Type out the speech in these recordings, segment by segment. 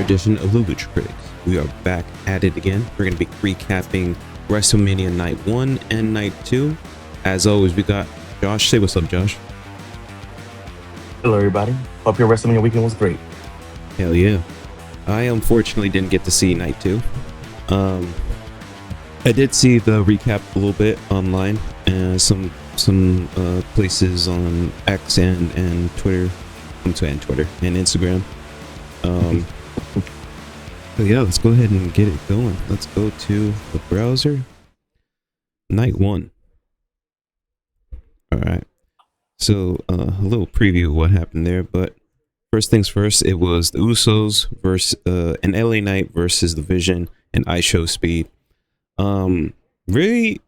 edition of the Lucha Critics. We are back at it again. We're going to be recapping WrestleMania Night 1 and Night 2. As always, we got Josh. Say what's up, Josh. Hello, everybody. Hope your WrestleMania weekend was great. Hell yeah. I unfortunately didn't get to see Night 2. I did see the recap a little bit online, and some places on X and Twitter. And Twitter and Instagram. But yeah, let's go ahead and get it going. Let's go to the browser. Night 1. All right. So a little preview of what happened there, but first things first, it was the Usos versus an LA Knight versus the Vision and iShow Speed. Really,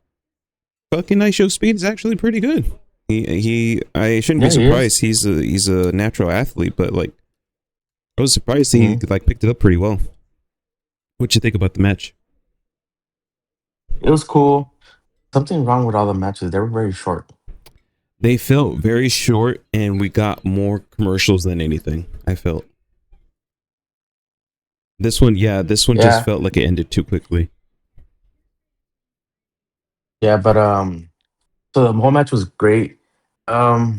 fucking iShow Speed is actually pretty good. I shouldn't be surprised. He's a natural athlete, but like, I was surprised he picked it up pretty well. What'd you think about the match? It was cool. Something wrong with all the matches. They were very short. They felt very short, and we got more commercials than anything, I felt. This one just felt like it ended too quickly. Yeah, but so the whole match was great. I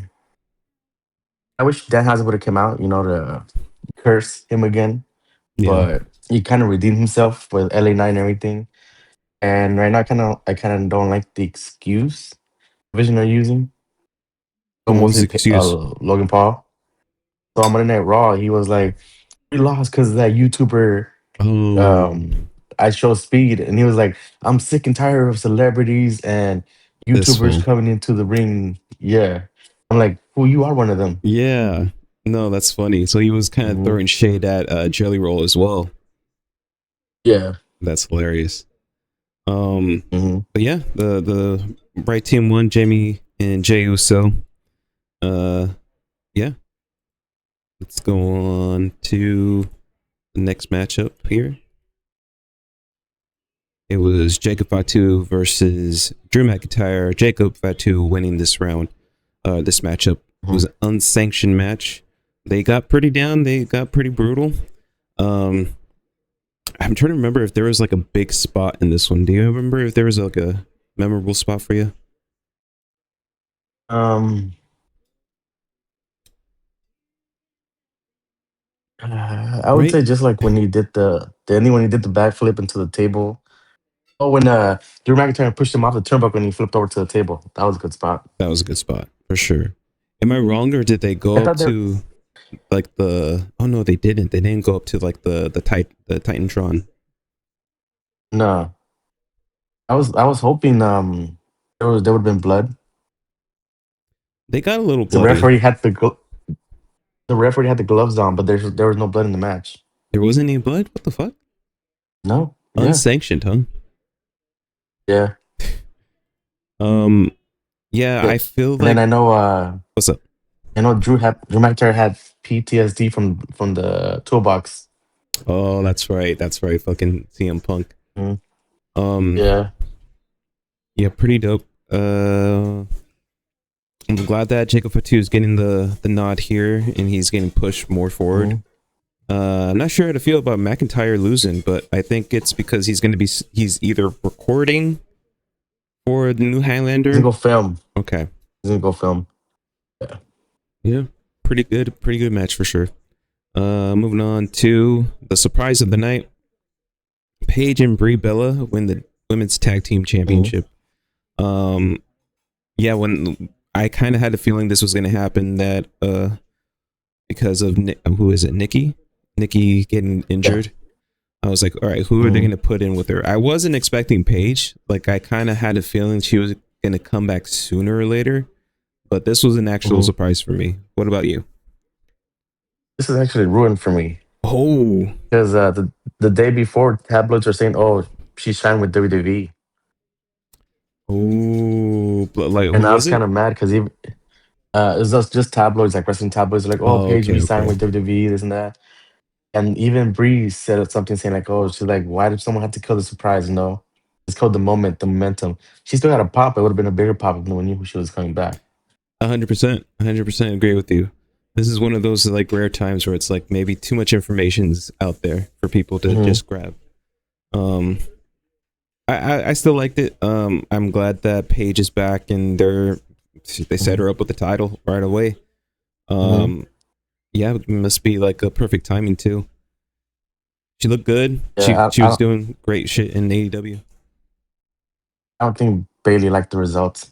wish Danhausen would have come out, to curse him again. Yeah. But he kind of redeemed himself with LA Knight and everything. And right now, I kind of don't like the excuse Vision are using. What was the Mostly excuse? Logan Paul. So on Monday Night Raw, he was like, "We lost because of that YouTuber." I show Speed, and he was like, "I'm sick and tired of celebrities and YouTubers coming into the ring." Yeah, I'm like, "Well, you are one of them." Yeah, no, that's funny. So he was kind of throwing shade at Jelly Roll as well. Yeah, that's hilarious. But yeah, the right team won. Jamie and Jey Uso. Yeah. Let's go on to the next matchup here. It was Jacob Fatu versus Drew McIntyre. Jacob Fatu winning this round. This matchup was an unsanctioned match. They got pretty down. They got pretty brutal. I'm trying to remember if there was like a big spot in this one. Do you remember if there was like a memorable spot for you? I would say just like when he did the ending, when he did the backflip into the table. Oh, when Drew McIntyre pushed him off the turnbuckle and he flipped over to the table. That was a good spot. That was a good spot for sure. Am I wrong, or did they go up to like the? Oh no, they didn't. They didn't go up to like the Titantron. No, I was hoping there would have been blood. They got a little bloody. The referee had the gloves on, but there was no blood in the match. There wasn't any blood? What the fuck? No. Unsanctioned, huh? Yeah. Yeah, I feel like. And then I know. What's up? I know Drew McIntyre had PTSD from the toolbox. Oh, that's right. Fucking CM Punk. Yeah. Yeah, pretty dope. I'm glad that Jacob Fatu is getting the nod here, and he's getting pushed more forward. I'm not sure how to feel about McIntyre losing, but I think it's because he's either recording for the new Highlander. He's gonna go film. Okay. He's gonna go film. Yeah. Pretty good match for sure. Moving on to the surprise of the night. Paige and Brie Bella win the women's tag team championship. Yeah, when I kind of had a feeling this was going to happen, that because of who is it, Nikki getting injured. I was like, all right, who are they going to put in with her? I wasn't expecting Paige. Like, I kind of had a feeling she was going to come back sooner or later, but this was an actual surprise for me. What about you? This is actually ruined for me. Oh, because the day before, tabloids are saying, "Oh, she signed with WWE." Oh, like, and I was kind of mad because it was just tabloids, like wrestling tabloids, like, "Oh, Paige signed with WWE, this and that." And even Bree said something saying like, "Oh, she's like, why did someone have to kill the surprise? It's called the momentum. She still had a pop. It would have been a bigger pop if no one knew she was coming back." 100% agree with you. This is one of those like rare times where it's like maybe too much information's out there for people to Mm-hmm. just grab. Um, I still liked it. I'm glad that Paige is back and they set Mm-hmm. her up with the title right away. Mm-hmm. Um, yeah, it must be like a perfect timing too. She looked good. She Yeah, she was doing great shit in AEW. I don't think Bailey liked the results.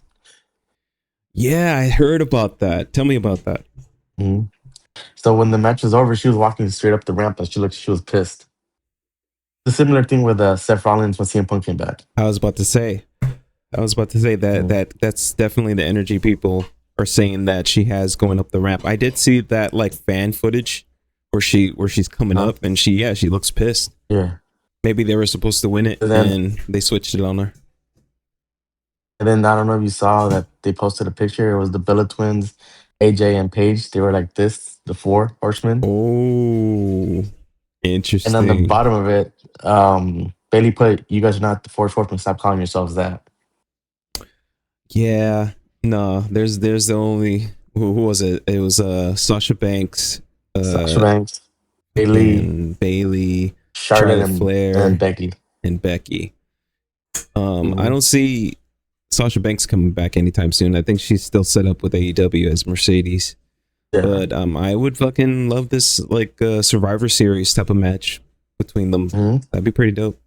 Yeah, I heard about that. Tell me about that. Mm-hmm. So when the match was over, she was walking straight up the ramp, and she was pissed. The similar thing with Seth Rollins when CM Punk came back. I was about to say. I was about to say that Mm-hmm. that's definitely the energy people are saying that she has going up the ramp. I did see that like fan footage where she's coming Huh? up and she looks pissed. Yeah. Maybe they were supposed to win it And then and they switched it on her. I don't know if you saw that they posted a picture. It was the Bella twins, AJ and Paige. They were like this, the four horsemen. Oh, And on the interesting. bottom of it, Bailey put, "You guys are not the four horsemen. Stop calling yourselves that." Yeah. No, there's the only who was it? It was Sasha Banks, Sasha uh Banks, Bailey, fucking Bailey, Charlotte, Charlotte and Flair, Becky. and Becky. I Hmm. don't see Sasha Banks coming back anytime soon. I think she's still set up with AEW as Mercedes. Yeah. But I would fucking love this like Survivor Series type of match between them. Hmm. That'd be pretty dope.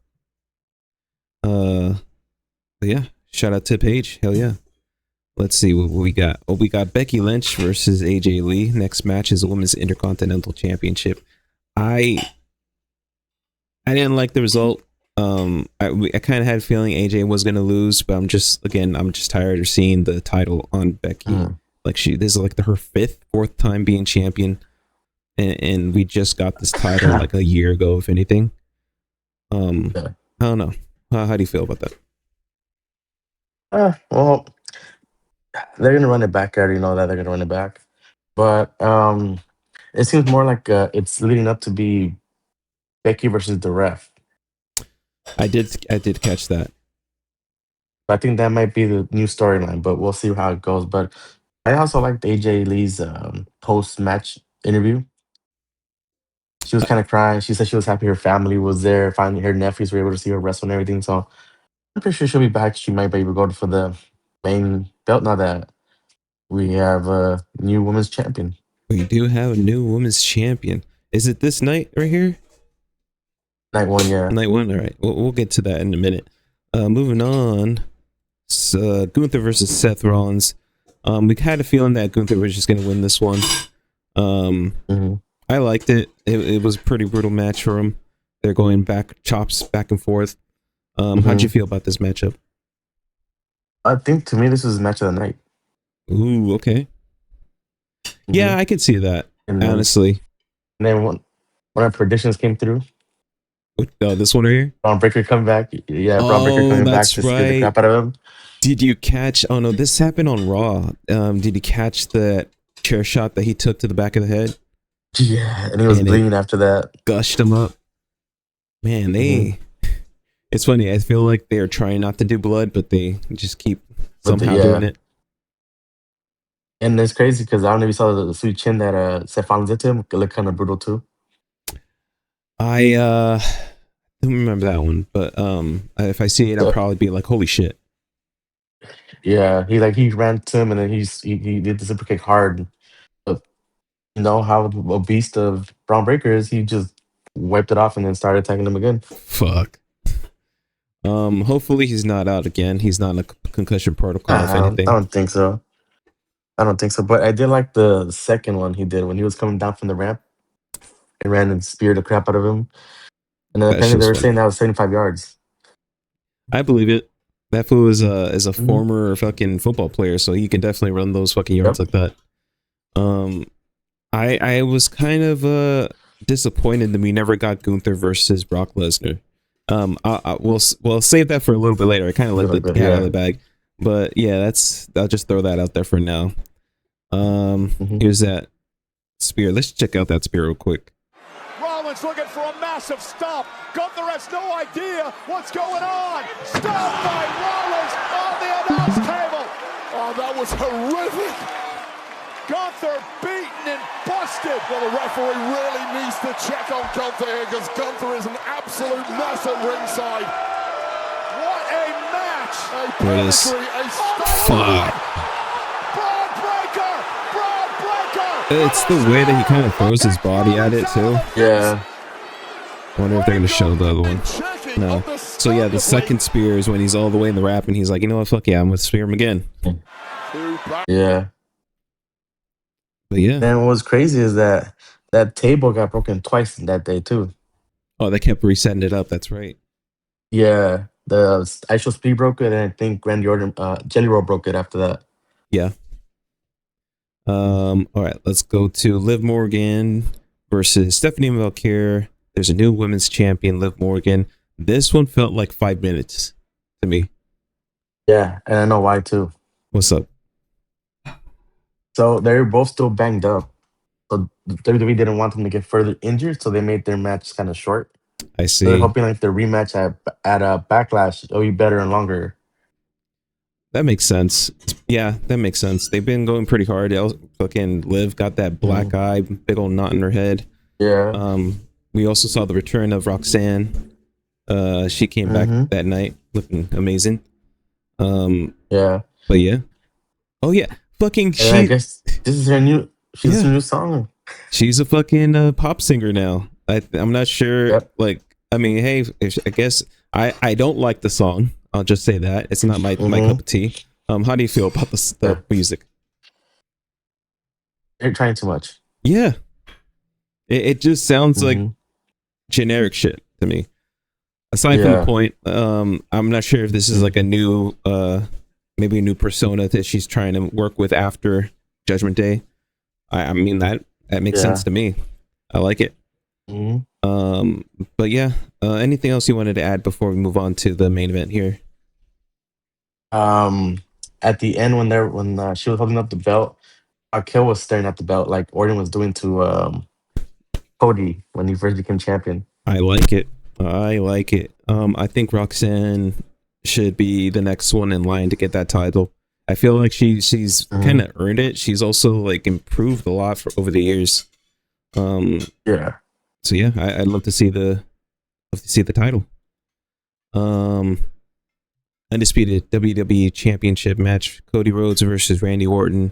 Uh, but yeah, shout out to Paige. Hell yeah. Let's see what we got. Oh, we got Becky Lynch versus AJ Lee. Next match is a Women's Intercontinental Championship. I I didn't like the result. I kind of had a feeling AJ was gonna lose, but I'm just tired of seeing the title on Becky. Hmm. Like this is like her fourth time being champion, and we just got this title like a year ago, if anything. Yeah. I don't know. How do you feel about that? Well, they're gonna run it back. I already know that they're gonna run it back. But it seems more like it's leading up to be Becky versus the ref. I did catch that. I think that might be the new storyline, but we'll see how it goes. But I also liked AJ Lee's post match interview. She was Uh, kind of crying. She said she was happy her family was there. Finally, her nephews were able to see her wrestle and everything. So I'm pretty sure she'll be back. She might be able to go for the main belt now that we have a new women's champion. we do have a new women's champion. Is it this night right here? Night one, yeah. Night one. All right. We'll get to that in a minute. Moving on. Gunther versus Seth Rollins. We had a feeling that Gunther was just going to win this one. Um, Hmm. I liked it. It was a pretty brutal match for him. They're going chops back and forth. How'd Hmm. you feel about this matchup? I think to me this is match of the night. Ooh, okay. Hmm. Yeah, I could see that. And then, Honestly. and then when our predictions came through, Oh, this one right here. Braun Breaker come back. Yeah, Braun Breaker Oh, coming back that's to spear the right. crap out of him. Did you catch? Oh no, this happened on Raw. Did you catch the chair shot that he took to the back of the head Yeah, and he was and it bleeding after that. gushed him up? Man, Hmm. it's funny. I feel like they are trying not to do blood, but they just keep But somehow doing yeah, it. and it's crazy because I don't know if you saw the sweet chin that Seth Rollins did to him. It looked kind of brutal too. I don't remember that one, but if I see it, I'll So, probably be like, "Holy shit!" yeah, he ran to him and then he did the super kick hard. But you know how a beast of Braun Breaker is. He just wiped it off and then started attacking him again. Fuck. Hopefully he's not out again. He's not in a concussion protocol, if I anything. don't think so. I don't think so. But I did like the second one he did when he was coming down from the ramp and ran and speared the crap out of him. And then That shit apparently they was were saying funny. that was 75 yards. I believe it. That fool is a Hmm. former fucking football player, so he can definitely run those fucking yards Yep. like that. Um, I was kind of disappointed that we never got Gunther versus Brock Lesnar. We'll save that for a little bit later. I kind of Be let the like that. cat out of Yeah. the bag, but yeah, I'll just throw that out there for now. Hmm. Here's that spear. Let's check out that spear real quick. Rollins looking for a massive stomp. Gunther has no idea what's going on. Stomp by Rollins on the announce table. Oh, that was horrific. Gunther beaten and twisted. Well, the referee really needs to check on Gunther here because Gunther is an absolute mess at ringside. What a match! A There it is. pedigree, a Fuck. Braun Breaker! Braun Breaker! It's the way that he kind of throws his body at it too. Yeah. Wonder if they're gonna show the other one. No. So yeah, the second spear is when he's all the way in the wrap and he's like, you know what, fuck yeah, I'm gonna spear him again. Yeah. But yeah. And what was crazy is that that table got broken twice that day too. Oh, they kept resetting it up. That's right. Yeah. The actual speed broke it, and I think Randy Orton, Jelly Roll broke it after that. Yeah. All right, let's go to Liv Morgan versus Stephanie Valkyrie. There's a new women's champion, Liv Morgan. This one felt like 5 minutes to me. Yeah, and I know why too. What's up? So they're both still banged up. So WWE didn't want them to get further injured, so they made their match kind of short. I So they're see. hoping like the rematch at a Backlash, it'll be better and longer. That makes sense. Yeah, that makes sense. They've been going pretty hard. Fucking Liv got that black eye, big old knot in her head. Yeah. We also saw the return of Roxanne. She came back that night looking amazing. Yeah. But yeah. Oh yeah. Fucking And I guess this is her new. She's her new song. She's a fucking pop singer now. I'm not sure. Yep. Like, I mean, hey, I guess I don't like the song. I'll just say that it's not my cup of tea. How do you feel about the music? They're trying too much. Yeah, it just sounds like generic shit to me. Aside from the point, I'm not sure if this is like a new, maybe a new persona that she's trying to work with after Judgment Day. I mean that makes sense to me. I like it. But yeah, anything else you wanted to add before we move on to the main event here? At the end when she was holding up the belt, Raquel was staring at the belt like Orton was doing to Cody when he first became champion. I like it. I think Roxanne should be the next one in line to get that title. I feel like she's kind of earned it. She's also like improved a lot over the years. Yeah. So yeah, I'd love to see the title. Undisputed WWE Championship match: Cody Rhodes versus Randy Orton.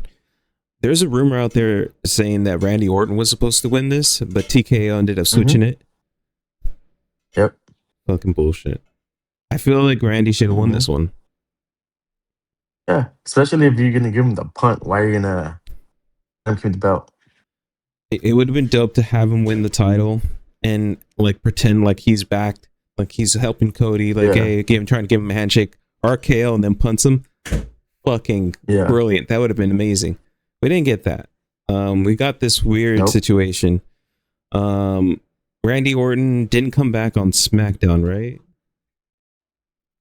There's a rumor out there saying that Randy Orton was supposed to win this, but TKO ended up switching it. Yep. Fucking bullshit. I feel like Randy should have won this one. Yeah, especially if you're gonna give him the punt. Why are you gonna give him the belt? It would have been dope to have him win the title and like pretend like he's backed, like he's helping Cody, like hey, trying to give him a handshake, RKO, and then punts him. Fucking brilliant. That would have been amazing. We didn't get that. We got this weird situation. Randy Orton didn't come back on SmackDown, right?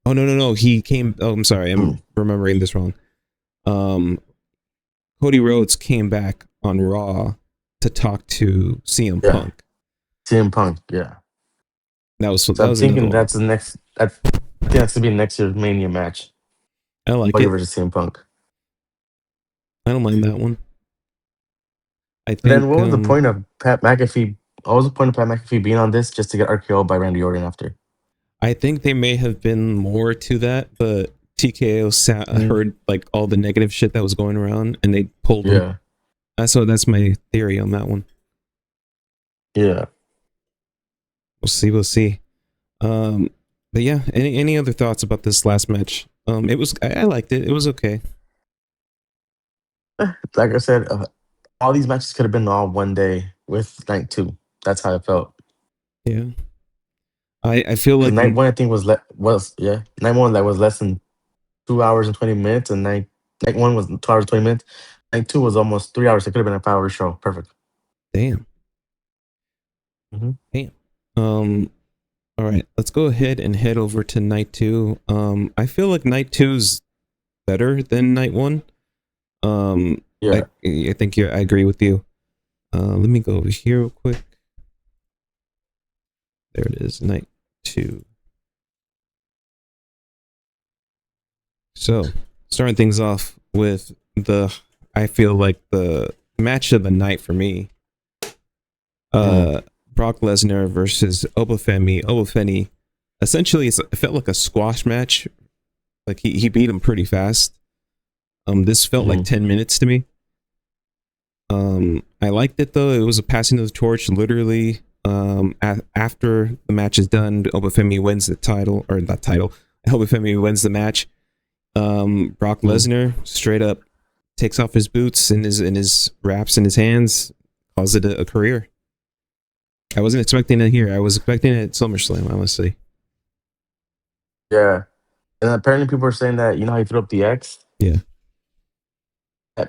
Oh no. He came. Oh, I'm sorry. I'm remembering this wrong. Cody Rhodes came back on Raw to talk to CM Punk. CM Punk, yeah. That was. So that I'm was thinking that's the next. I think that's gonna be next year's Mania match. I like Cody it. versus CM Punk. I don't mind that one. I think. Then what was the point of Pat McAfee? What was the point of Pat McAfee being on this just to get RKO by Randy Orton after? I think there may have been more to that, but TKO heard like all the negative shit that was going around, and they pulled him. So that's my theory on that one. Yeah, we'll see. But yeah, any other thoughts about this last match? It was I liked it. It was okay. Like I said, all these matches could have been all one day with night 2. That's how I felt. Yeah, I feel like night 1 I think was night 1 that was less than 2 hours and 20 minutes, and night 1 was 2 hours and 20 minutes. Night 2 was almost 3 hours. It could have been a 5-hour show. Perfect. Damn. Damn. All right, let's go ahead and head over to night 2. I feel like night 2's better than night 1. I think I agree with you. Let me go over here real quick. There it is, night 2. So, starting things off with I feel like the match of the night for me Brock Lesnar versus Obafemi. Obafemi, essentially, it felt like a squash match. Like he beat him pretty fast. This felt like 10 minutes to me. I liked it though. It was a passing of the torch. Literally, after the match is done, Obafemi wins the title, or not title. Obafemi wins the match. Brock Lesnar straight up takes off his boots and his wraps in his hands, calls it a career. I wasn't expecting it here. I was expecting it at SummerSlam, honestly. Yeah. And apparently people are saying that, you know how you threw up the X? Yeah.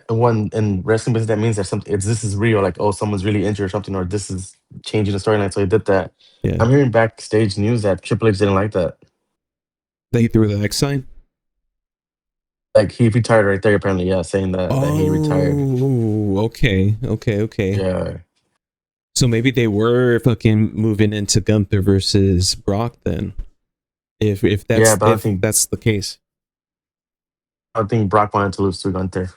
One in wrestling business, that means that something this is real, like, oh, someone's really injured or something, or this is changing the storyline. So he did that. Yeah. I'm hearing backstage news that Triple H didn't like that. That he threw the X sign? Like he retired right there, apparently, yeah, saying that he retired. Oh, okay. Yeah. So maybe they were fucking moving into Gunther versus Brock then. If that's the case. I think Brock wanted to lose to Gunther.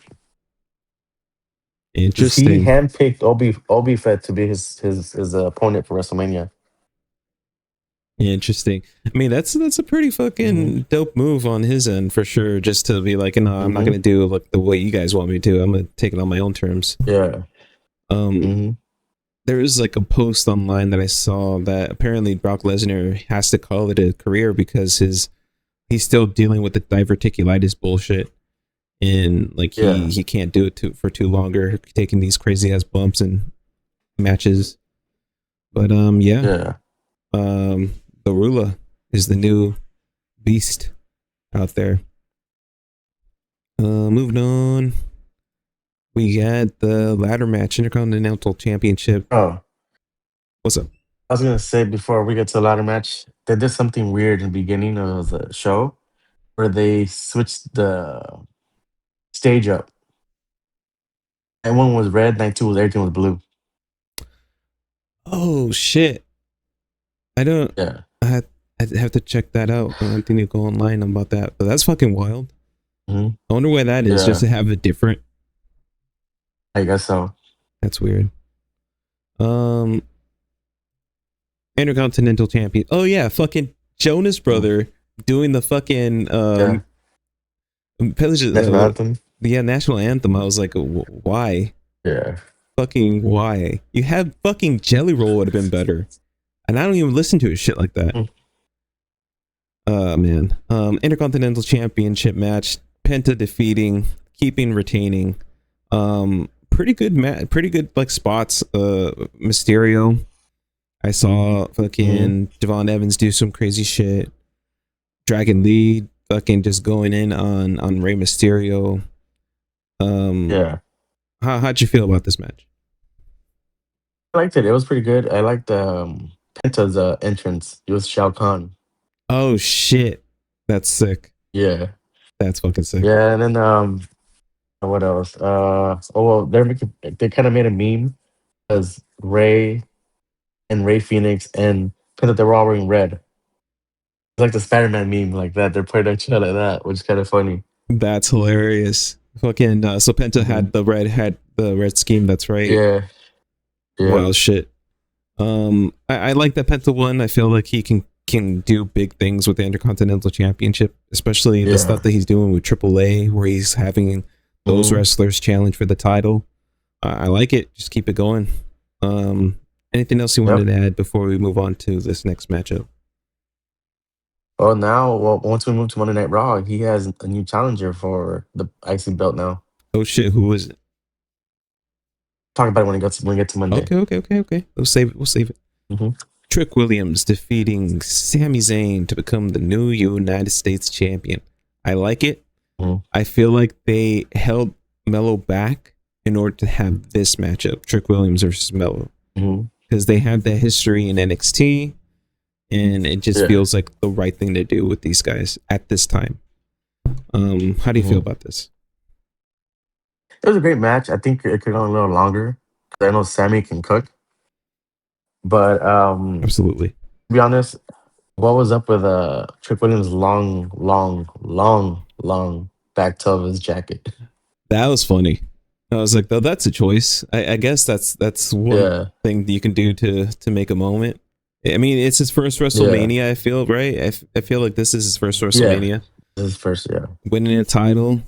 Interesting. He handpicked Obi Fett to be his opponent for WrestleMania. Interesting. I mean, that's a pretty fucking dope move on his end for sure. Just to be like, no, I'm not gonna do like the way you guys want me to. I'm gonna take it on my own terms. Yeah. There is like a post online that I saw that apparently Brock Lesnar has to call it a career because he's still dealing with the diverticulitis bullshit, and like he can't do it for too longer, taking these crazy ass bumps and matches. But the Rula is the new beast out there. Moving on. We got the ladder match, Intercontinental Championship. Oh. What's up? I was going to say before we get to the ladder match, they did something weird in the beginning of the show where they switched the stage up. And one was red, night two was everything was blue. Oh, shit. Yeah. I'd have to check that out. I think you go online about that. But that's fucking wild. I wonder why that is, just to have it different. I guess so. That's weird. Intercontinental Champion. Oh yeah, fucking Jonas Brother doing the fucking national anthem. Yeah, national anthem. I was like, why? Yeah. Fucking why? You had fucking Jelly Roll would have been better. And I don't even listen to his shit like that. Man. Intercontinental Championship match. Penta defeating, retaining. Pretty good like spots. Mysterio. I saw fucking Devon Evans do some crazy shit. Dragon Lee fucking just going in on Rey Mysterio. How'd you feel about this match? I liked it. It was pretty good. I liked Penta's entrance. It was Shao Kahn. Oh shit, that's sick. Yeah, that's fucking sick. Yeah, and then what else? They kind of made a meme because Ray Phoenix and Penta, they were all wearing red. It's like the Spider-Man meme, like that. They're putting each other like that, which is kind of funny. That's hilarious. Fucking so Penta had the red scheme. That's right. Yeah. Wow, shit. I like that Penta won. I feel like he can do big things with the Intercontinental Championship, especially the stuff that he's doing with AAA, where he's having those wrestlers challenge for the title. I like it. Just keep it going. Anything else you wanted to add before we move on to this next matchup? Once we move to Monday Night Raw, he has a new challenger for the IC belt now. Oh shit, who is it? Talk about it when we get to Monday. Okay. We'll save it. Trick Williams defeating Sami Zayn to become the new United States champion. I like it. I feel like they held Melo back in order to have this matchup, Trick Williams versus Melo, because they have that history in NXT, and it just feels like the right thing to do with these guys at this time. How do you feel about this? It was a great match. I think it could go a little longer because I know Sammy can cook. But absolutely, to be honest, what was up with Trick Williams' long back toe of his jacket? That was funny. I was like, though, that's a choice. I guess that's one Yeah, thing that you can do to make a moment. I mean, it's his first yeah, WrestleMania. I feel right. I feel like this is his first yeah. WrestleMania, This is first, yeah. winning a title.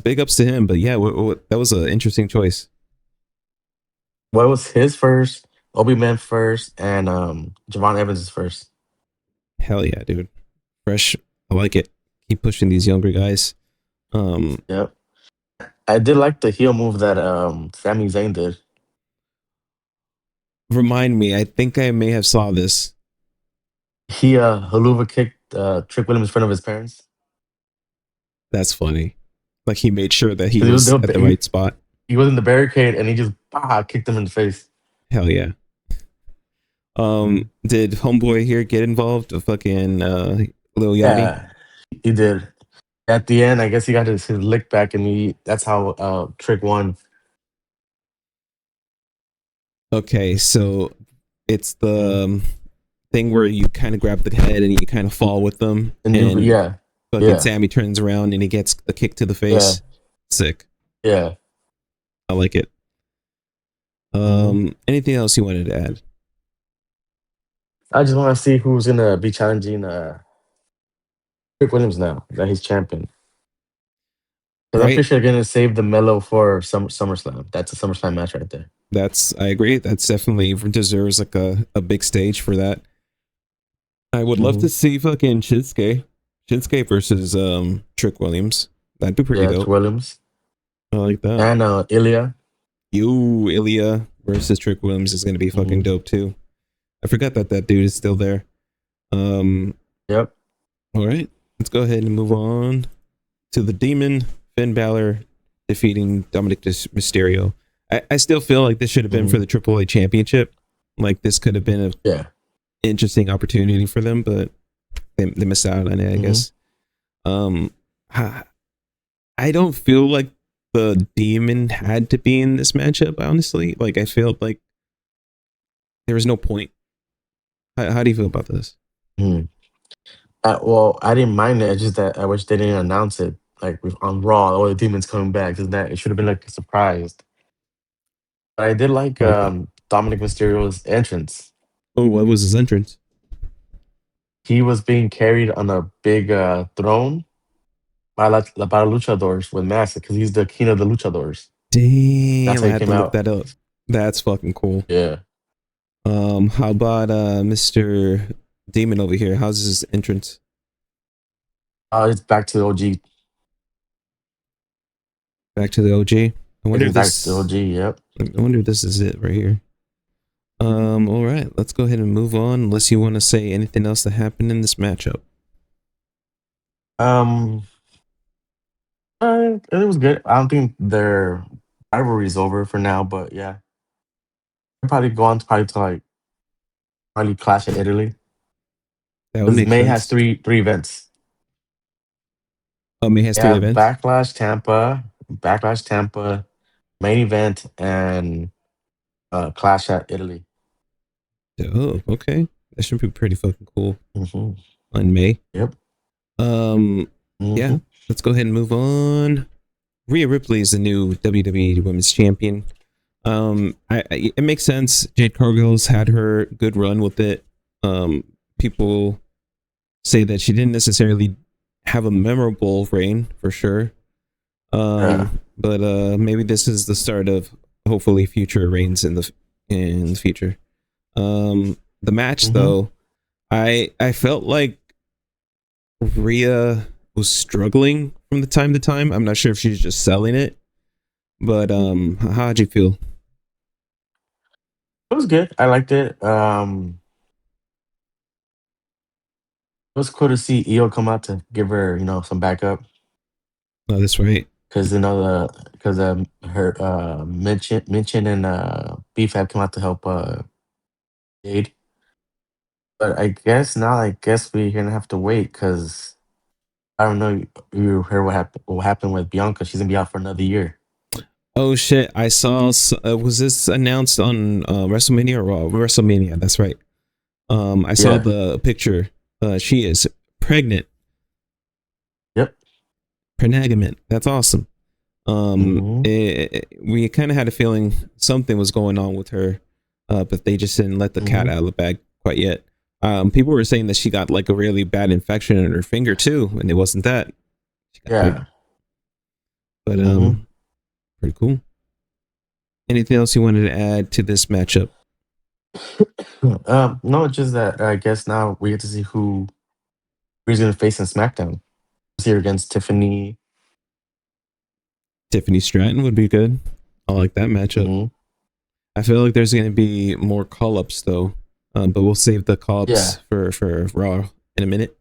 Big ups to him. But yeah, that was an interesting choice. What was his first? Obi-Man first, and Javon Evans is first. Hell yeah, dude. Fresh. I like it. Keep pushing these younger guys. Um, Yep. I did like the heel move that Sami Zayn did. Remind me. I think I may have saw this. He haluva kicked Trick Williams in front of his parents. That's funny. Like he made sure that he 'Cause was at the right spot. he was in the barricade and he just kicked him in the face. Hell yeah. Did Homeboy here get involved? Fucking Lil Yachty. Yeah, he did. At the end, I guess he got his lick back, and that's how Trick won. Okay, so it's Mhm. the thing where you kind of grab the head and you kind of fall with them, and Yeah, fucking yeah, Sammy turns around and he gets a kick to the yeah, face. Sick. yeah. I like it. Mhm. Anything else you wanted to add? I just want to see who's gonna be challenging Trick Williams now that he's champion. Because I'm Right? pretty sure they're gonna save the mellow for SummerSlam. That's a SummerSlam match right there. I agree. That's definitely deserves like a big stage for that. I would love Hmm. to see fucking Shinsuke versus Trick Williams. That'd be pretty Yeah, Trick dope. Williams I like that. and Ilya. You Ilya versus Trick Williams is gonna be fucking Hmm. dope too. I forgot that that dude is still there. Um, Yep. all right, let's go ahead and move on to the Demon Finn Balor defeating Dominic Mysterio. I still feel like this should have been Hmm. for the Triple A Championship. Like this could have been an Yeah. interesting opportunity for them, but they missed out on it, I Hmm. guess. Um, I I don't feel like the Demon had to be in this matchup. Honestly, like I felt like there was no point. How do you feel about this? Hmm. Well, I didn't mind it. It's just that I wish they didn't announce it like on Raw. Oh, the Demon's coming back. Because that it should have been like a surprise. But I did like Okay. Dominic Mysterio's entrance. Oh, what was his entrance? He was being carried on a big throne by luchadors with masks because he's the king of the luchadors. That's Damn, how I he had to came look out. that up. That's fucking cool. Yeah. How about Mr. Demon over here? How's his entrance? It's back to the OG. Back to the OG. I It wonder is if back to the this. OG. Yep. I wonder if this is it right here. All right, let's go ahead and move on. Unless you want to say anything else that happened in this matchup. Um, it was good. I don't think their rivalry is over for now, but yeah, they'll probably go on to probably clash in Italy. That would Because make May has sense. three events. May has three Yeah, events. Backlash Tampa, main event, and Clash at Italy. Oh, okay. That should be pretty fucking cool Hmm. on May. Yep. Yeah. Hmm. Let's go ahead and move on. Rhea Ripley is the new WWE Women's Champion. It makes sense. Jade Cargill's had her good run with it. People say that she didn't necessarily have a memorable reign for sure. Yeah. But maybe this is the start of hopefully future reigns in the future. The match Hmm. though, I felt like Rhea was struggling from the time to time. I'm not sure if she's just selling it, but how'd you feel? It was good. I liked it. It was cool to see Io come out to give her, some backup. Oh, that's right. Because because her Minchin and Beef have come out to help Jade. But I guess we're gonna have to wait because I don't know. You heard what happened with Bianca? She's gonna be out for another year. Oh shit! I saw. Was this announced on WrestleMania or Raw? WrestleMania. That's right. I saw Yeah. the picture. She is pregnant. Yep. Prenagament. That's awesome. Mhm. We kind of had a feeling something was going on with her, but they just didn't let the cat Mhm. out of the bag quite yet. People were saying that she got like a really bad infection in her finger too, and it wasn't that. She got bit. Yeah. But Mhm. pretty cool. Anything else you wanted to add to this matchup? No, just that I guess now we get to see who's gonna face in SmackDown. See her against Tiffany. Tiffany Stratton would be good. I like that matchup. Mhm. I feel like there's going to be more call ups though, but we'll save the call Yeah. ups for Raw in a minute.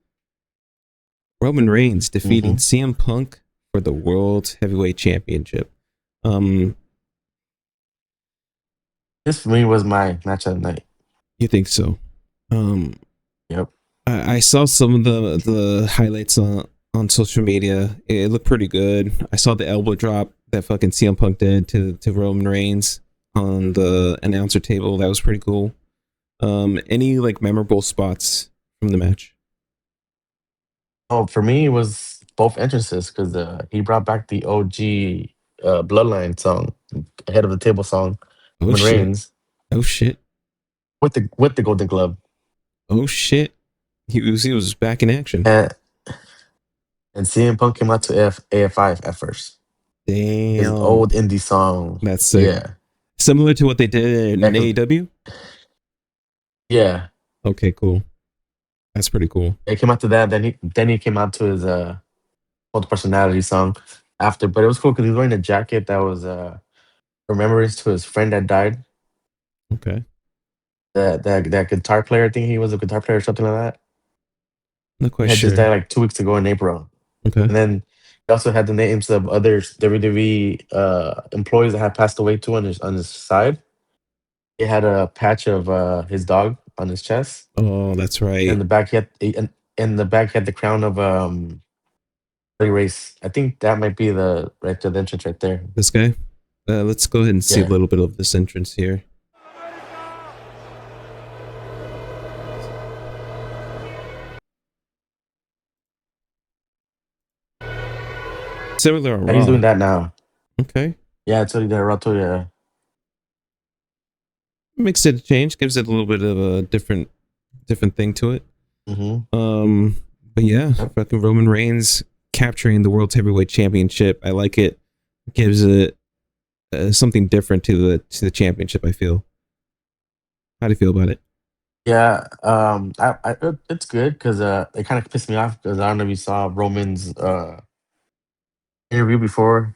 Roman Reigns defeating Mhm. CM Punk for the World Heavyweight Championship. Um, This for me was my match of the night. you think so? Um, Yep. I saw some of the highlights on social media. It looked pretty good. I saw the elbow drop that fucking CM Punk did to Roman Reigns on the announcer table. That was pretty cool. Any like memorable spots from the match? Oh, for me, it was both entrances because he brought back the OG Bloodline song, ahead of the table song, Oh Roman shit! Reigns Oh shit! with the Golden Glove, Oh shit! He was back in action. and CM Punk came out to AF5 at first. His Damn, old indie song, that's sick. yeah, Similar to what they did yeah, in AEW. yeah. Okay, cool. That's pretty cool. It came out to that. Then he came out to his old personality song after, but it was cool because he was wearing a jacket that was remembrance to his friend that died. Okay, That guitar player, I think he was a guitar player or something like that. not He quite had just sure. died like 2 weeks ago in April. Okay, And then he also had the names of other WWE employees that had passed away too on his side. He had a patch of his dog on his chest. oh, that's In right. the back, in the back he had the crown of Harley Race. I think that might be the right to the entrance right there. This guy. Let's go ahead and see a Yeah. little bit of this entrance here. Similar on He's Raw. doing that now. Okay, Yeah, it's already there. Rato, yeah. makes it a change. Gives it a little bit of a different thing to it. Mm-hmm. But yeah, Yep. fucking Roman Reigns capturing the World Heavyweight Championship. I like it. Gives it something different to the championship. I feel. How do you feel about it? Yeah, it's good because it kind of pissed me off because I don't know if you saw Roman's interview before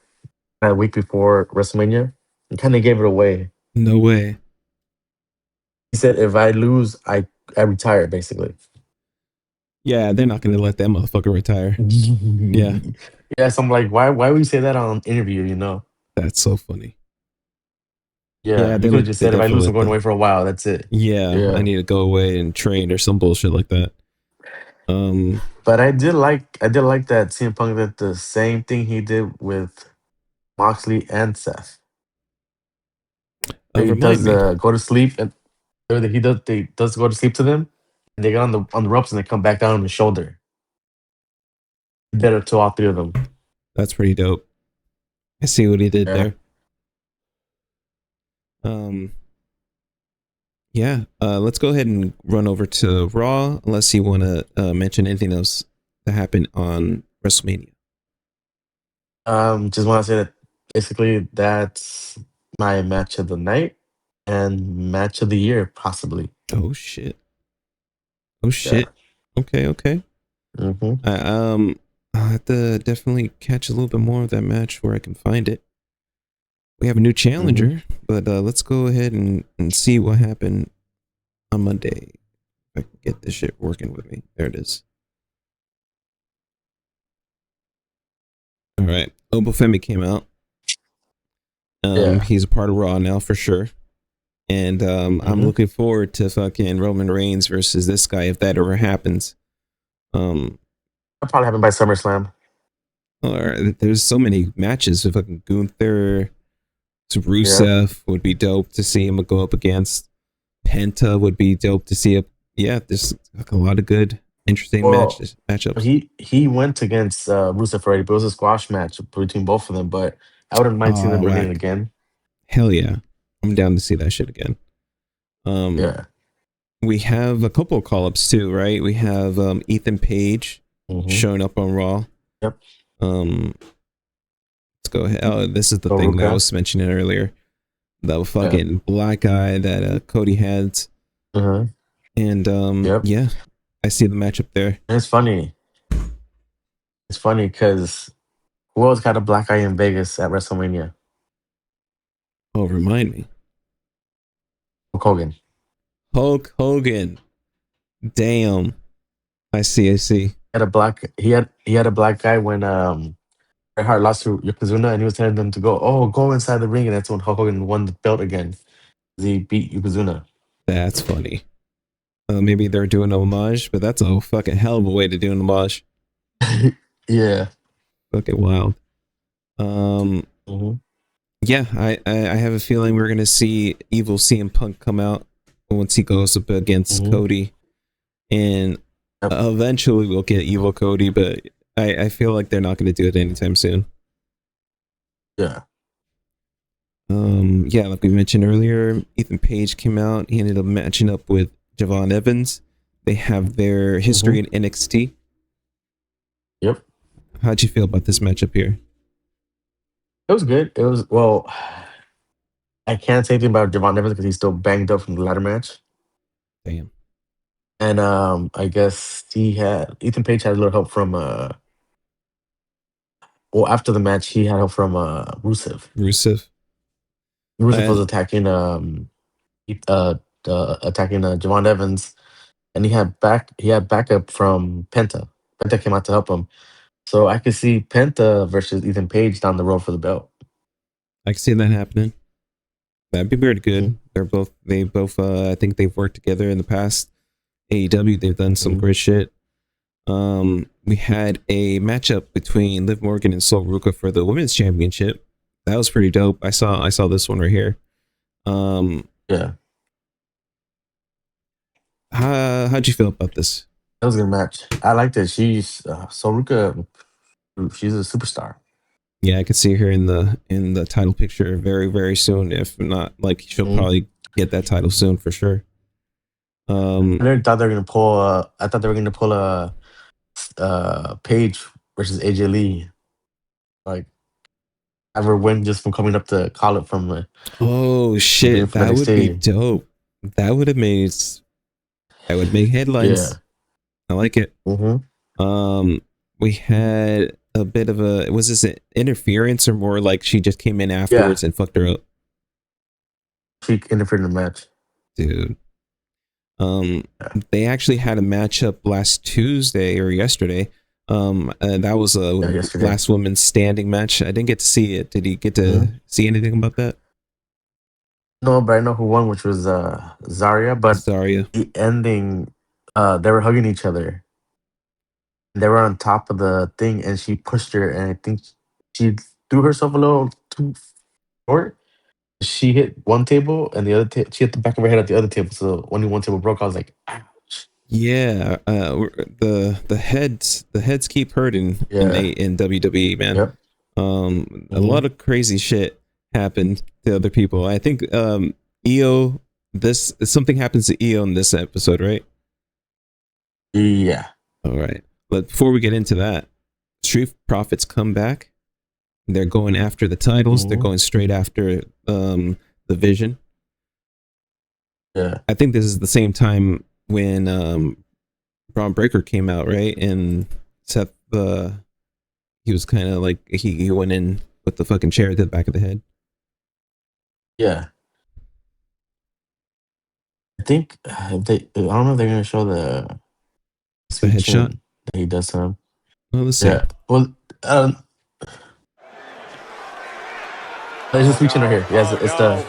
that week before WrestleMania. He kind of gave it away. No way. He said, "If I lose, I retire." Basically. Yeah, they're not gonna let that motherfucker retire. Yeah, Yeah, so I'm like, why would you say that on an interview? that's so funny. Yeah, Yeah, he they could have let just they said, "If I lose, definitely I'm let going the. away for a while." That's it. Yeah, I Yeah, need to go away and train or some bullshit like that. Um, but I did like that CM Punk did the same thing he did with Moxley and Seth. He remind does me. go to sleep and he does go to sleep to them, and they get on the ropes and they come back down on the shoulder. He did it to all three of them. That's pretty dope. I see what he did Yeah. there. Um, yeah. Let's go ahead and run over to Raw, unless you want to mention anything else that happened on WrestleMania. Just want to say that basically that's my match of the night and match of the year, possibly. Oh shit. Oh Yeah. shit. Okay. Okay. Hmm. I I'll have to definitely catch a little bit more of that match where I can find it. We have a new Hmm. challenger, but let's go ahead and see what happened on Monday. If I can get this shit working with me. There it is. All right. Obafemi came out. Yeah. He's a part of Raw now for sure. And I'm Hmm. looking forward to fucking Roman Reigns versus this guy if that ever happens. Um, That'll probably happen by SummerSlam. or there's so many matches. If fucking Gunther to Yeah. Rusev would be dope to see him go up against. Penta would be dope to see. Yeah, there's like a lot of good, interesting Well, matchups. he went against Rusev already, but it was a squash match between both of them. But I wouldn't mind seeing them Oh, running whack. again. Hell yeah. I'm down to see that shit again. Yeah. We have a couple of call-ups too, right? We have Ethan Page showing up on Raw. Yep. Let's go ahead. Oh, this is the Oh, thing that I okay. was mentioning earlier. The fucking black guy that Cody had. And Yep. yeah, I see the matchup there. And it's funny. It's funny because who else got a black guy in Vegas at WrestleMania? Oh, remind me. Hulk Hogan. Hulk Hogan. Damn. I see. He had a black guy when Bret Hart lost to Yokozuna, and he was telling them to go inside the ring, and that's when Hulk Hogan won the belt again. He beat Yokozuna. That's funny. Maybe they're doing a homage, but that's a fucking hell of a way to do an homage. Yeah. Fucking wild. Yeah, I have a feeling we're gonna see evil CM Punk come out once he goes up against Cody, and eventually we'll get evil Cody, but I feel like they're not gonna do it anytime soon. Yeah. Yeah, like we mentioned earlier, Ethan Page came out. He ended up matching up with Javon Evans. They have their history in NXT. Yep. How'd you feel about this matchup here? It was good. It was I can't say anything about Javon Evans because he's still banged up from the ladder match. Damn. And I guess Ethan Page had a little help from after the match he had help from Rusev. Rusev was attacking Javon Evans, and he had backup from Penta. Penta came out to help him. So I could see Penta versus Ethan Page down the road for the belt. I can see that happening. That'd be very good. They both I think they've worked together in the past. AEW, they've done some great shit. We had a matchup between Liv Morgan and Sol Ruka for the women's championship. That was pretty dope. I saw this one right here. Yeah. How'd you feel about this? That was a good match. I liked it. She's Sol Ruka. She's a superstar. Yeah, I could see her in the title picture very, very soon. If not, like she'll probably get that title soon for sure. I thought they were gonna pull. I thought they were gonna pull a Paige versus AJ Lee, like have her win just from coming up to call it from. Oh shit, that would be dope. That would make headlines. Yeah. I like it. We had a bit of was this an interference or more like she just came in afterwards and fucked her up? She interfered in the match. Dude. They actually had a matchup last Tuesday or yesterday. That was a last woman standing match. I didn't get to see it. Did you get to see anything about that? No, but I know who won, which was Zarya. But the ending, they were hugging each other. They were on top of the thing, and she pushed her, and I think she threw herself a little too short. She hit one table, and the other she hit the back of her head at the other table. So when one table broke, I was like, ouch. Yeah, the heads keep hurting in WWE, man. Yep. A lot of crazy shit happened to other people. I think Io, something happens to Io in this episode, right? Yeah. All right. But before we get into that, Street Profits come back. They're going after the titles. They're going straight after the Vision. Yeah. I think this is the same time when Braun Breaker came out, right? And Seth, he was kind of like, he went in with the fucking chair to the back of the head. Yeah. I think I don't know if they're going to show the headshot that he does to him. Well, let's see. Yeah. Well, there's a speech in right here. Yes, it's the.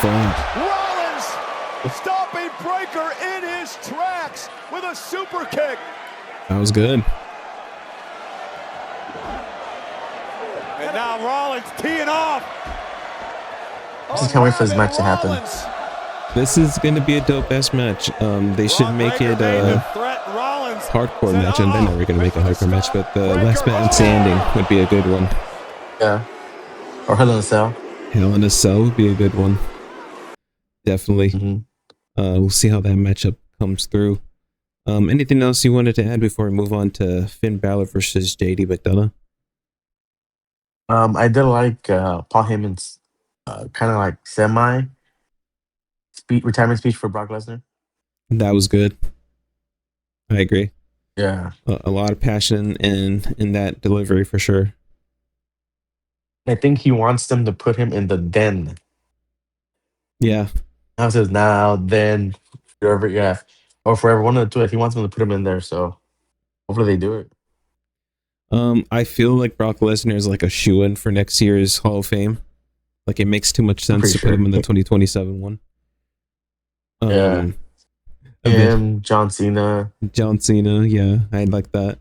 Rollins stopping Breaker in his tracks with a super kick. That was good. And now Rollins teeing off. I just can't wait for this match to happen. This is going to be a dope ass match. They should make it a hardcore match, and they're never going to make a hardcore match, but the last man standing would be a good one. Yeah. Or Hell in a Cell. Hell in a Cell would be a good one. Definitely. Mm-hmm. We'll see how that matchup comes through. Anything else you wanted to add before we move on to Finn Balor versus JD McDonough? I did like Paul Heyman's kind of like semi retirement speech for Brock Lesnar. That was good. I agree. Yeah. A lot of passion in that delivery for sure. I think he wants them to put him in the den. Yeah. Now it says now, then, forever, yeah. Or forever, one of the two. He wants them to put him in there, so hopefully they do it. I feel like Brock Lesnar is like a shoe-in for next year's Hall of Fame. Like it makes too much sense to put him in the 2027 one. Yeah. Him, John Cena. John Cena, yeah, I'd like that.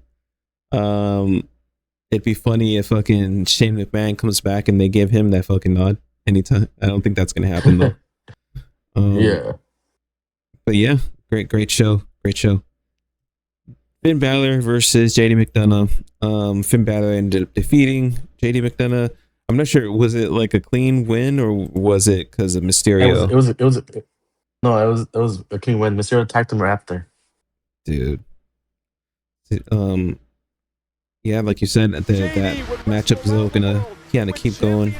It'd be funny if fucking Shane McMahon comes back and they give him that fucking nod anytime. I don't think that's gonna happen though. Yeah. But yeah, great show. Finn Balor versus JD McDonough. Finn Balor ended up defeating JD McDonough. I'm not sure. Was it like a clean win or was it because of Mysterio? It was a clean win. Mysterio attacked him right after. Dude. Yeah, like you said, that matchup is all gonna kind of keep going.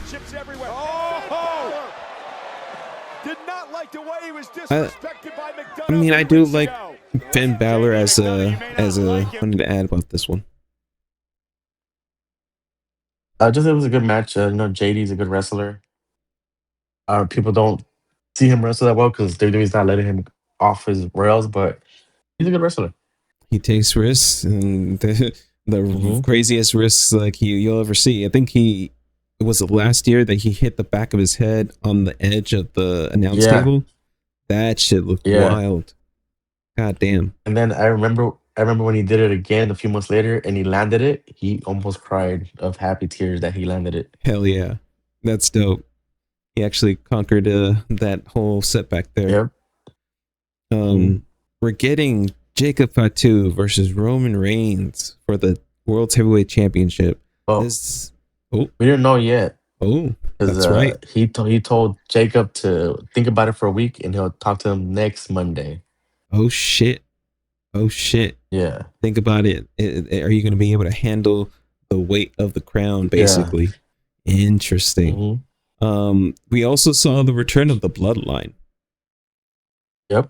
I mean, I do like Finn Balor as a. Wanted to add about this one. Just it was a good match. JD's a good wrestler. People don't see him wrestle that well because WWE's not letting him off his rails, but he's a good wrestler. He takes risks, and the craziest risks like you'll ever see. I think it was last year that he hit the back of his head on the edge of the announce table. That shit looked wild. God damn. And then I remember when he did it again a few months later and he landed it, he almost cried of happy tears that he landed it. Hell yeah. That's dope. He actually conquered that whole setback there. Yep. We're getting Jacob Fatu versus Roman Reigns for the World Heavyweight Championship. Oh, we didn't know yet. Oh, that's right. He told Jacob to think about it for a week and he'll talk to him next Monday. Oh shit. Yeah. Think about it. Are you going to be able to handle the weight of the crown, basically? Yeah. Interesting. We also saw the return of the bloodline. Yep.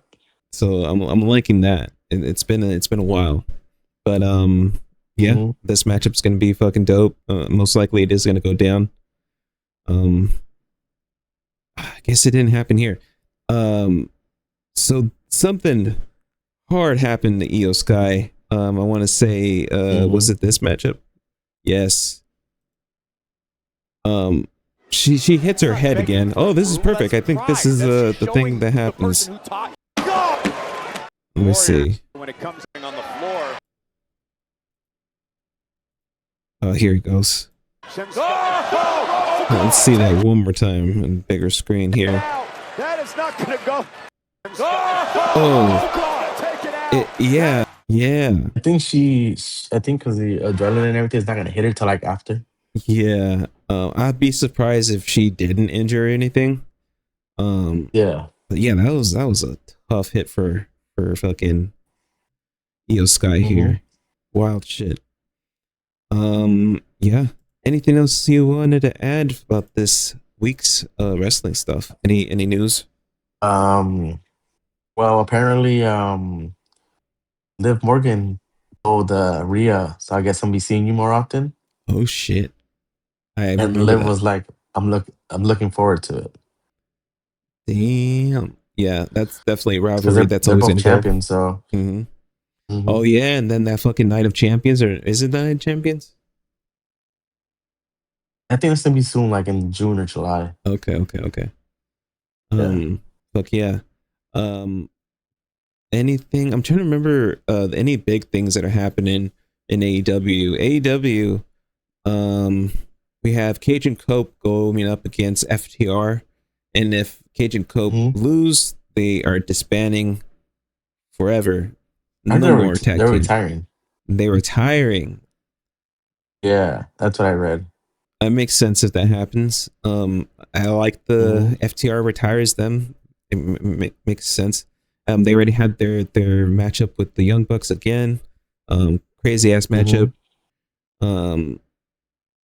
So I'm liking that. It's been a while. But this matchup's going to be fucking dope. Most likely it is going to go down. I guess it didn't happen here. So something hard happened to Io Sky. I want to say, was it this matchup? Yes. She hits her head again. Oh, this is perfect. I think this is the thing that happens. Let me see. Oh, here it goes. Let's see that one more time on bigger screen here. That is not going to go. Yeah. I think because the adrenaline and everything is not gonna hit her till like after. Yeah. I'd be surprised if she didn't injure anything. Yeah. But yeah, that was a tough hit for fucking Io Sky here. Wild shit. Yeah. Anything else you wanted to add about this week's wrestling stuff? Any news? Well, apparently, Liv Morgan told Rhea, so I guess I'm be seeing you more often. Oh shit! And Liv was like, "I'm looking forward to it." Damn. Yeah, that's definitely a rivalry. That's always going to go. Champions, so. Oh yeah, and then that fucking Night of Champions, or is it Night of Champions? I think it's gonna be soon, like in June or July. Okay. Fuck yeah. Anything? I'm trying to remember any big things that are happening in AEW. We have Cage and Cope going up against FTR, and if Cage and Cope lose, they are disbanding forever. No more tag team. They're retiring. They're retiring. Yeah, that's what I read. That makes sense if that happens. I like the FTR retires them. It makes sense. They already had their matchup with the Young Bucks again. Crazy ass matchup.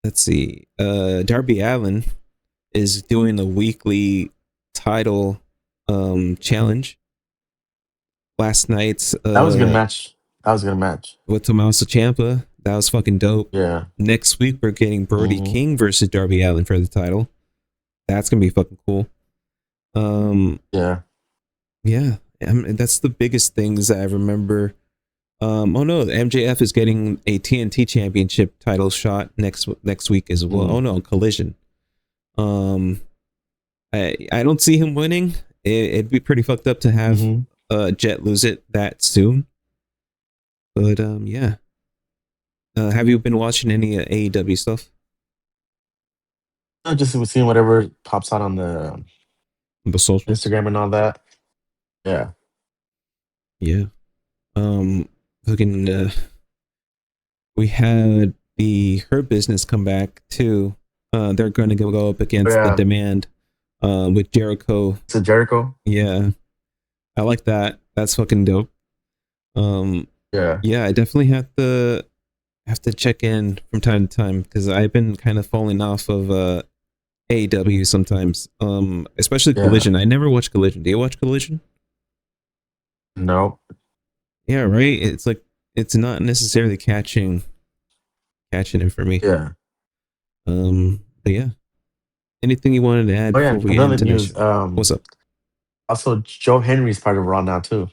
Let's see. Darby Allin is doing a weekly title challenge. Last night's that was a good match. That was a good match with Tommaso Ciampa. That was fucking dope. Yeah. Next week we're getting Brody King versus Darby Allin for the title. That's gonna be fucking cool. Yeah. Yeah. That's the biggest things I remember. Oh no, the MJF is getting a TNT Championship title shot next week as well. Oh no, Collision. I don't see him winning. It'd be pretty fucked up to have Jet lose it that soon. But yeah. Have you been watching any AEW stuff? No, just seeing whatever pops out on the socials, Instagram and all that. Yeah. Yeah. Fucking we had the Hurt Business come back too. They're going to go up against the Demand with Jericho. It's a Jericho. Yeah. I like that. That's fucking dope. Yeah, I definitely have to check in from time to time because I've been kind of falling off of AEW sometimes. Especially Collision. I never watch Collision. Do you watch Collision? No. Yeah, right. It's like it's not necessarily catching it for me. Yeah. But yeah. Anything you wanted to add before we get into news? What's up? Also, Joe Henry's part of Raw now too.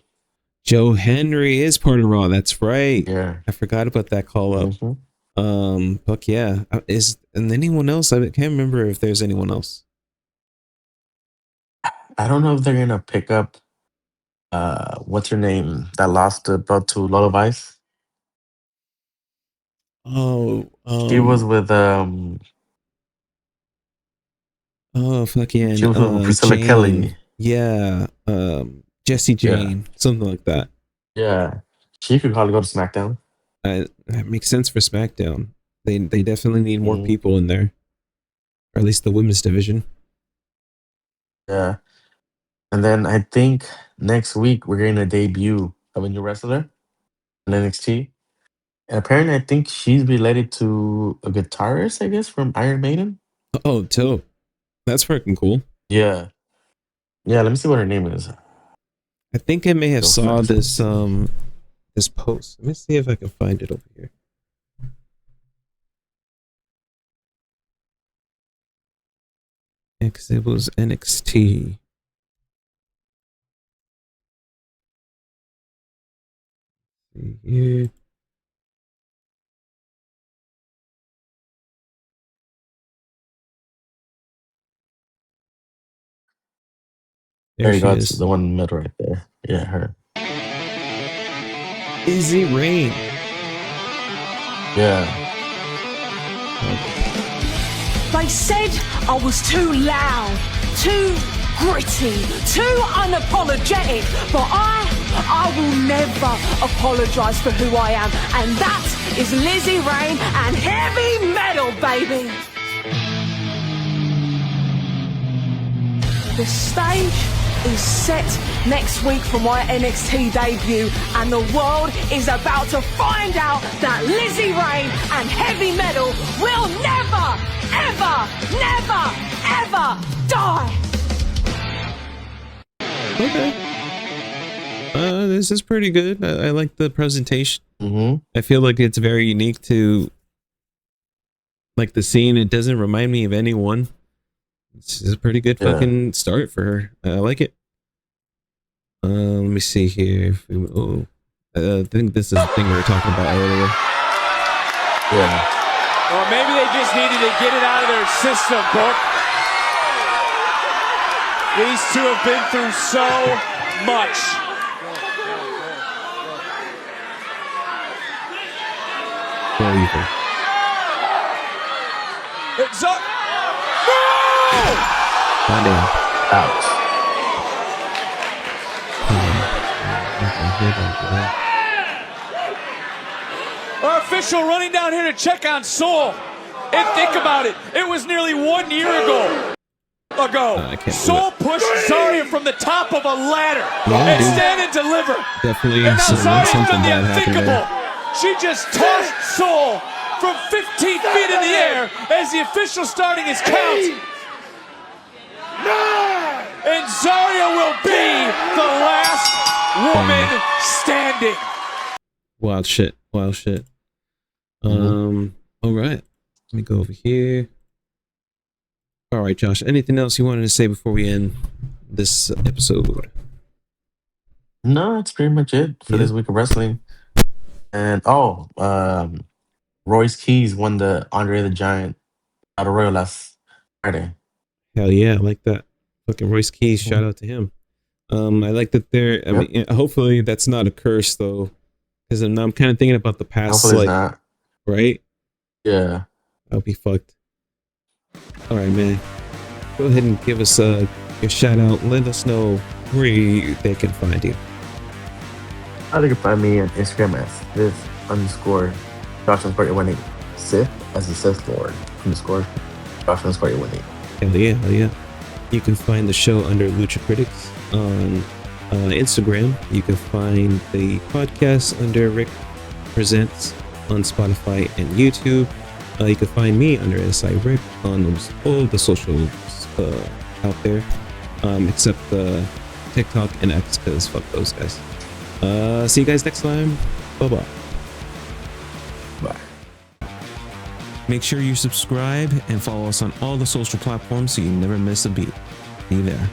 Joe Henry is part of Raw. That's right. Yeah. I forgot about that call up. Fuck yeah. And anyone else? I can't remember if there's anyone else. I don't know if they're gonna pick up what's her name that lost the belt to Lola Vice. Oh, she was with oh fuck yeah. She was with Priscilla Kelly. Yeah. Jesse Jane, something like that. Yeah. She could probably go to SmackDown. That makes sense for SmackDown. They definitely need more people in there. Or at least the women's division. Yeah. And then I think next week we're getting a debut of a new wrestler in NXT. And apparently I think she's related to a guitarist, I guess, from Iron Maiden. Oh, dope. That's freaking cool. Yeah. Yeah, let me see what her name is. I think I may have saw this this post. Let me see if I can find it over here. Because it was NXT. See here. There you go. It's the one in the middle right there. Yeah, her. Izzy Rain. Yeah. They said I was too loud, too gritty, too unapologetic, but I will never apologise for who I am, and that is Lizzie Rain and heavy metal, baby. The stage is set next week for my NXT debut, and the world is about to find out that Lizzie Rain and heavy metal will never, ever die. Okay. This is pretty good. I like the presentation. I feel like it's very unique to like the scene. It doesn't remind me of anyone. It's a pretty good fucking start for her. I like it. Let me see here. I think this is the thing we were talking about earlier. Yeah. Or maybe they just needed to get it out of their system, Book. These two have been through so much. It's up. Ouch. Our official running down here to check on Soul. And think about it. It was nearly 1 year ago. Soul pushed Zarya from the top of a ladder and stand and deliver. Definitely and now Zarya's something done the bad happened unthinkable. there. She just tossed Soul from 15 feet in the air as the official starting his count. And Zarya will be the last woman standing. Wild shit. Wild shit. All right. Let me go over here. All right, Josh. Anything else you wanted to say before we end this episode? No, that's pretty much it for this week of wrestling. And Royce Keys won the Andre the Giant Battle Royal last Friday. Hell yeah, I like that. Fucking Royce Keys, shout out to him. I like that they're. I mean, hopefully that's not a curse though, because I'm kind of thinking about the past. Hopefully it's not. Right? Yeah. I'll be fucked. All right, man. Go ahead and give us your shout out. Let us know where they can find you. They can find me on Instagram as Sith_. Josh_118. Sith as the Sith Lord. _ Josh_118. Hell yeah, hell yeah. You can find the show under Lucha Critics on Instagram. You can find the podcast under Rick Presents on Spotify and YouTube. You can find me under SI Rick on all the socials out there, except TikTok and X, because fuck those guys. See you guys next time. Bye-bye. Bye. Make sure you subscribe and follow us on all the social platforms so you never miss a beat. See you there.